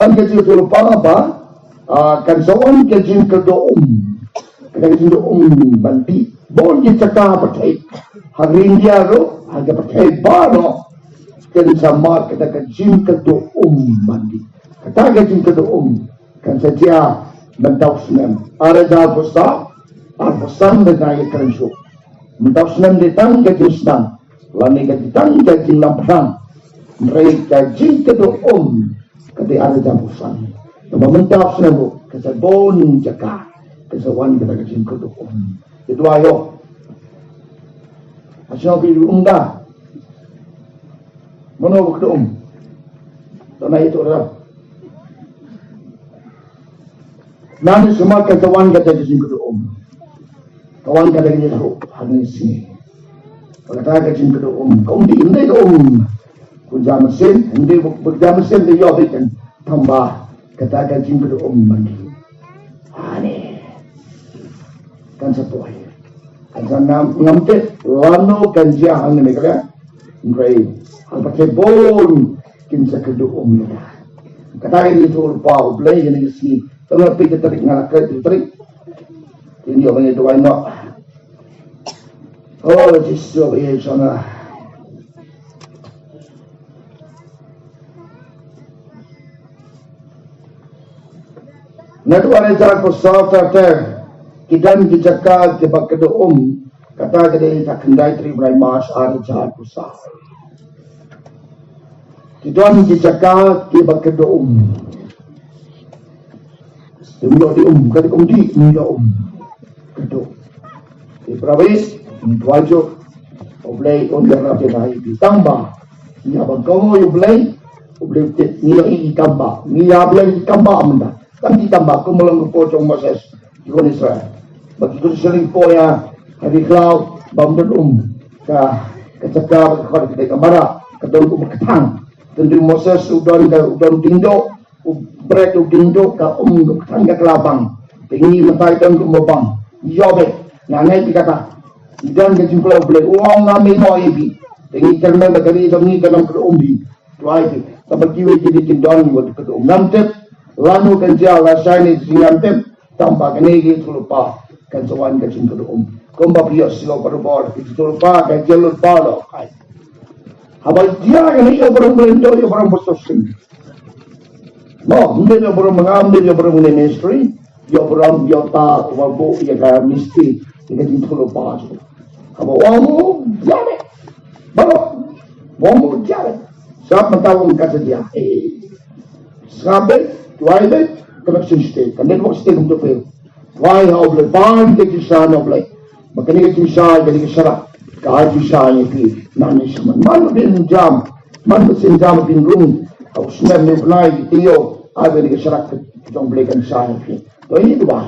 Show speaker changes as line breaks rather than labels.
Ang kajing lupa apa? Kan sawan kajing kedoom. Kajing doom banti. Bon di cakap percaya. Hari India ro, harga percaya baru. Kan sama kata kajing kedoom banti. Kata kajing kedoom. Kan saja mentau senam. Ada dah besar. Pesan dengan ayat kerensuk. Mentau senam datang kajing senam. Lani kajing kajing lampang. Mereka kajing kedoom. Kata ada dah pesan. Nama mentau senam. Kata bon jaka. Kesawan kata kajing kedoom. Itu ayo. Asyik pergi dah. Mana kedoom? Tanah itu dah. Nanti semua kawan kata kajing kedoom. Kawan kata kajing kedoom. Hari sini. Kata kajing kedoom. Kau di ini kedoom. Kunjam mesin. Hindi berjam mesin dia bikin tambah. Kata kajing kedoom mandi. Ani. Kan satu air. Kan sana ngambil lano kanjia ang negara. Ngray. Ang pakai kinsa kedoom nila. Kata kajing itu lupa. Belai yang sini. Tengah pergi tarik ngalakai tu tarik. Ini orang itu why not? Oh, just so here sana. Nadu ada cara kosong terter. Kita menjaga kebak kedoom. Kata kita tak kendai terima mas ada cara kosong. Kita menjaga kebak kedoom. Dia kata di kedua. Ibrahim tuajo oblay on the rapi nahi ditambah. Ni abang kau oblay ni tambah. Ni oblay tambah anda. Kan ditambah kau melang pocong Moses di Israel. Begitu sering poya hari kau bambun kecakap kepada kita kamera kedua ketang. Tentu Moses udan tindo. Berat dindo ka tangga kelabang. Tinggi matai dan kumabang. Yobe. Nangai dikata. Dan kejumplah boleh uang ngambil no ibi. Tinggi kerana bagari demi dalam kerumbi. Tuai ibi. Tapi kiwi jadi kindon buat kerum. Namtep. Lalu kerja rasanya singantep. Tanpa kenegi lupa. Kan sawan kecing kerum. Kumba bios silo perubor. Itu lupa. Kan jalur palo. Habis dia yang ini orang berendor. Orang bersosin. No, hindi niya parang mengambil, niya parang ministry, niya parang biyota, wabu, niya kaya misti, niya tintulo pa siya. Kaba, wamu, jari. Bago, wamu, jari. Saat matawang ka sa diya, sabi, tuwaibe, connection state. Kandil mo state ng tupil. Tuwai, hauble, paan, kikisa, noble. Makani kikisa, kikisa, kahit kikisa, niya, nani siya man. Mano din jam, mano sin jam, din room. Ako sinab ni Unay, Tiyo, ay balik sa rakat itong balikan sa akin. So, hindi ba?